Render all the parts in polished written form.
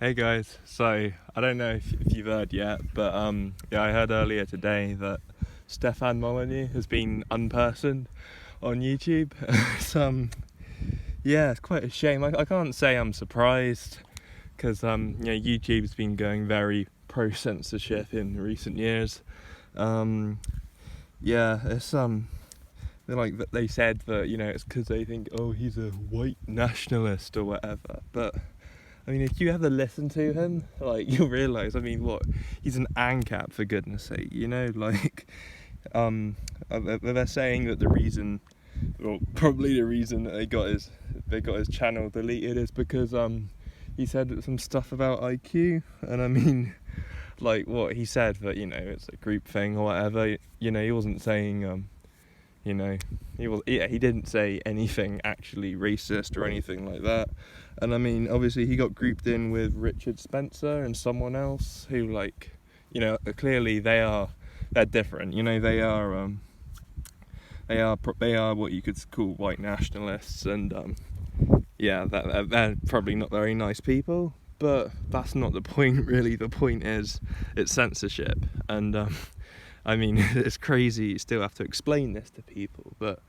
Hey guys, so I don't know if you've heard yet, but yeah, I heard earlier today that Stefan Molyneux has been unpersoned on YouTube. Yeah, it's quite a shame. I can't say I'm surprised because YouTube's been going very pro censorship in recent years. Yeah, it's they said that it's because they think he's a white nationalist or whatever, but. I mean, if you ever listen to him, you'll realise, he's an ANCAP, for goodness sake, they're saying that the reason, well, probably the reason that they got his channel deleted is because, he said some stuff about IQ, and I mean, what he said, that, it's a group thing or whatever, he wasn't saying, he didn't say anything actually racist or anything like that. And I mean, obviously he got grouped in with Richard Spencer and someone else who clearly they're different. They are what you could call white nationalists, and they're probably not very nice people, but that's not the point really. The point is it's censorship, and I mean, it's crazy you still have to explain this to people, but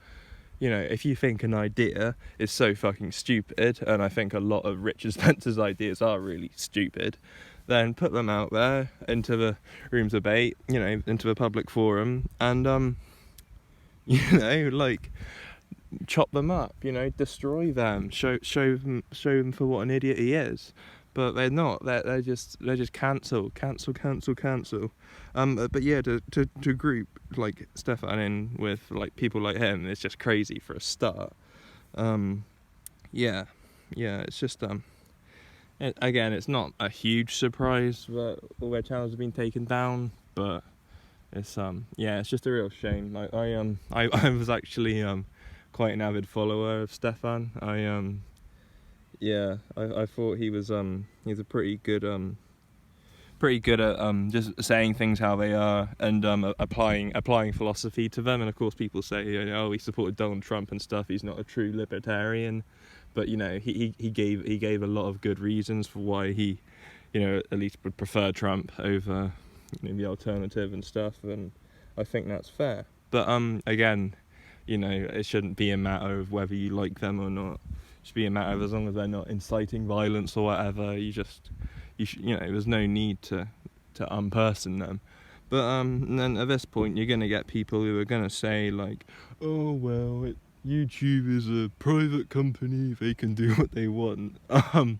if you think an idea is so fucking stupid, and I think a lot of Richard Spencer's ideas are really stupid, then put them out there into the rooms of debate, into a public forum, and chop them up, destroy them, show them for what an idiot he is. But they're not. They're just cancel. But yeah, to group like Stefan in with people like him, it's just crazy for a start. It's just again, it's not a huge surprise that all their channels have been taken down, but it's it's just a real shame. I was actually quite an avid follower of Stefan. I thought he was he's a pretty good at just saying things how they are, and applying philosophy to them. And of course people say he supported Donald Trump and stuff, he's not a true libertarian, but he gave a lot of good reasons for why he at least would prefer Trump over the alternative and stuff, and I think that's fair. But again, it shouldn't be a matter of whether you like them or not. It should be a matter of, as long as they're not inciting violence or whatever, there's no need to unperson them. But then at this point you're gonna get people who are gonna say YouTube is a private company, they can do what they want, and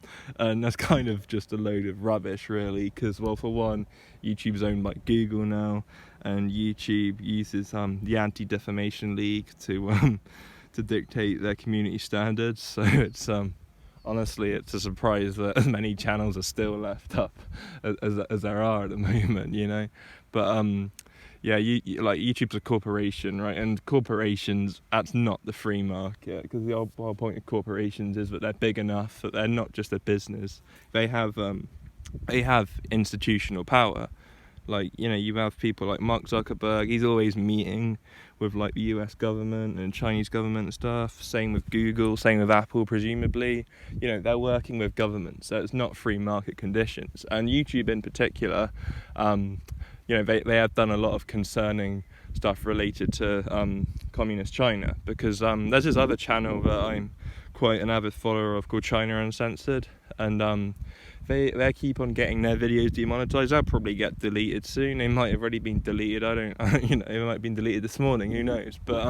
that's kind of just a load of rubbish really, because for one, YouTube's owned by Google now, and YouTube uses the Anti-Defamation League to dictate their community standards, so it's honestly, it's a surprise that as many channels are still left up as there are at the moment, but YouTube's a corporation, right? And corporations, that's not the free market, because the whole point of corporations is that they're big enough that they're not just a business. They have institutional power. You have people like Mark Zuckerberg, he's always meeting with the US government and Chinese government and stuff. Same with Google, same with Apple, presumably. They're working with governments, so it's not free market conditions. And YouTube in particular, they have done a lot of concerning stuff related to communist China, because there's this other channel that I'm quite an avid follower of called China Uncensored, and they keep on getting their videos demonetized. They'll probably get deleted soon. They might have already been deleted. They might have been deleted this morning. Who knows? But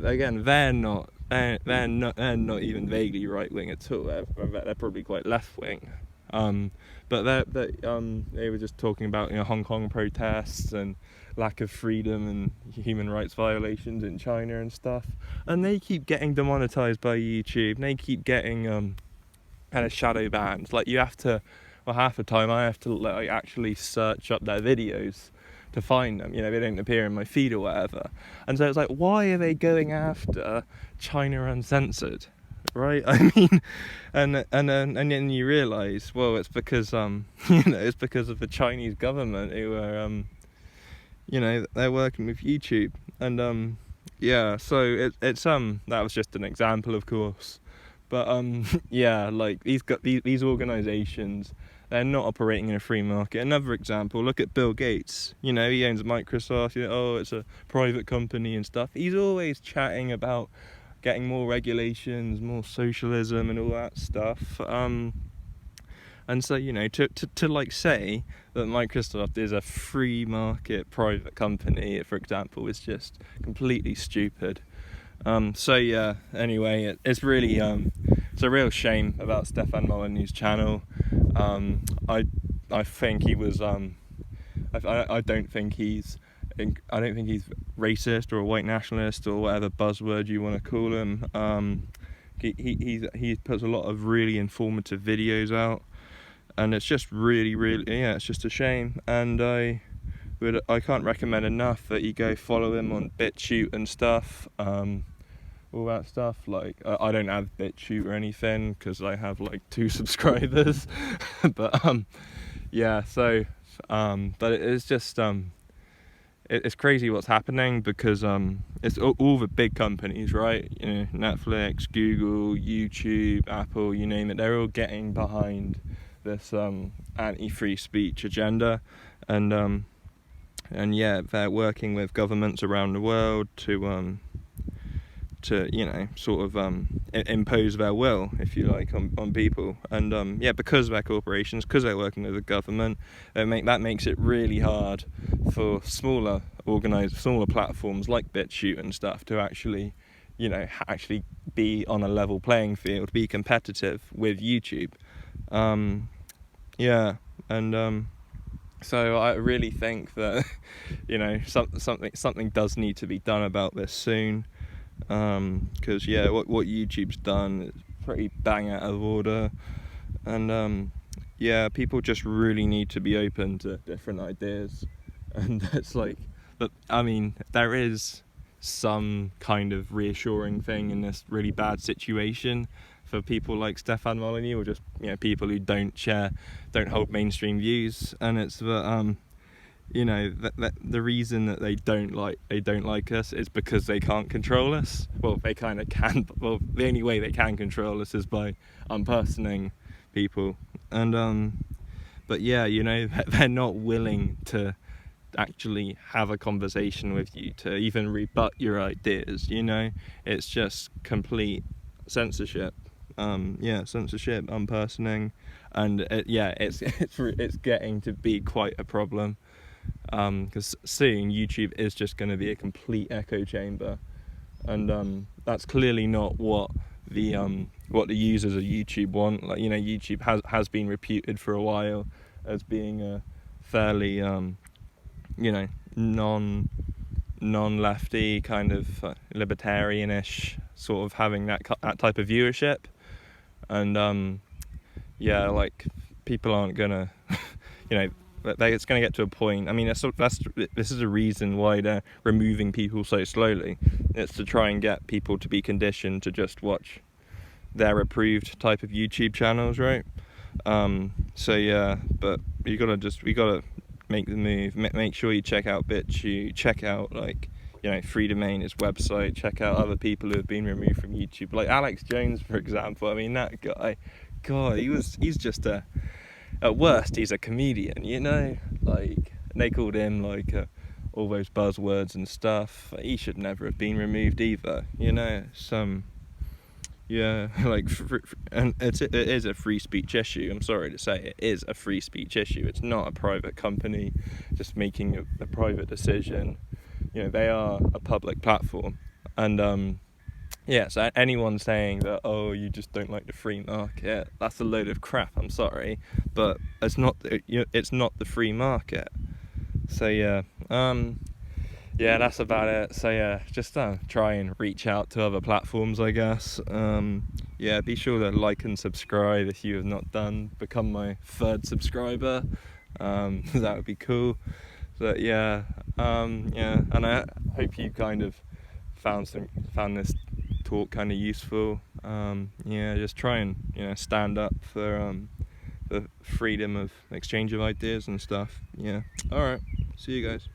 again, they're not even vaguely right wing at all. They're probably quite left wing. But they were just talking about Hong Kong protests and lack of freedom and human rights violations in China and stuff. And they keep getting demonetized by YouTube. And they keep getting kind of shadow bans. You have to, half the time I have to actually search up their videos to find them. They don't appear in my feed or whatever. And so it's why are they going after China Uncensored, right? I mean, and then you realise, it's because it's because of the Chinese government who are they're working with YouTube, and so it's that was just an example, of course. But yeah, like these organizations, they're not operating in a free market. Another example, look at Bill Gates. You know, he owns Microsoft. You know, oh, it's a private company and stuff. He's always chatting about getting more regulations, more socialism and all that stuff. And so, you know, to like say that Microsoft is a free market private company, for example, is just completely stupid. So yeah, anyway, it's really it's a real shame about Stefan Molyneux' channel. I think he was I don't think he's racist or a white nationalist or whatever buzzword you want to call him. He puts a lot of really informative videos out, and it's just really yeah, it's just a shame. And I can't recommend enough that you go follow him on BitChute and stuff, all that stuff. Like I don't have BitChute or anything because I have like 2 subscribers, but yeah. So but it's just it's crazy what's happening, because it's all the big companies, right? You know, Netflix, Google, YouTube, Apple, you name it. They're all getting behind this anti-free speech agenda, and yeah, they're working with governments around the world to you know, sort of impose their will, if you like, on people. And yeah, because they're corporations, because they're working with the government, that makes it really hard for smaller platforms like BitChute and stuff to actually, you know, actually be on a level playing field, be competitive with YouTube. Yeah, and so I really think that, you know, something does need to be done about this soon, because yeah, what YouTube's done is pretty bang out of order, and yeah, people just really need to be open to different ideas. And it's like, but I mean, there is some kind of reassuring thing in this really bad situation for people like Stefan Molyneux, or just, you know, people who don't hold mainstream views. And it's that you know, that the reason that they don't like us is because they can't control us. Well, they kind of can. Well, the only way they can control us is by unpersoning people. And but yeah, you know, they're not willing to actually have a conversation with you, to even rebut your ideas. You know, it's just complete censorship. Yeah, censorship, unpersoning, and yeah, it's getting to be quite a problem, because soon YouTube is just going to be a complete echo chamber, and that's clearly not what the users of YouTube want. Like, you know, YouTube has been reputed for a while as being a fairly you know, non-lefty kind of libertarian-ish, sort of having that type of viewership. And yeah, like, people aren't gonna you know, it's gonna get to a point. I mean, this is a reason why they're removing people so slowly. It's to try and get people to be conditioned to just watch their approved type of YouTube channels, right? So yeah, but we gotta make the move. Make sure you check out BitChute, check out, like, you know, Free Domain, his website, check out other people who have been removed from YouTube, like Alex Jones, for example. I mean, that guy, God, he's just at worst, he's a comedian, you know? Like, they called him, like, all those buzzwords and stuff. He should never have been removed either, you know? Yeah, like, and it is a free speech issue. I'm sorry to say, it is a free speech issue. It's not a private company just making a private decision. You know, they are a public platform. And yeah, so anyone saying that, oh, you just don't like the free market, that's a load of crap. I'm sorry, but it's not the free market. So yeah, yeah, that's about it. So yeah, just try and reach out to other platforms, I guess. Yeah, be sure to like and subscribe if you have not done. Become my 3rd subscriber. That would be cool. But yeah, yeah, and I hope you kind of found this talk kind of useful. Yeah, just try and, you know, stand up for the freedom of exchange of ideas and stuff. Yeah. All right. See you guys.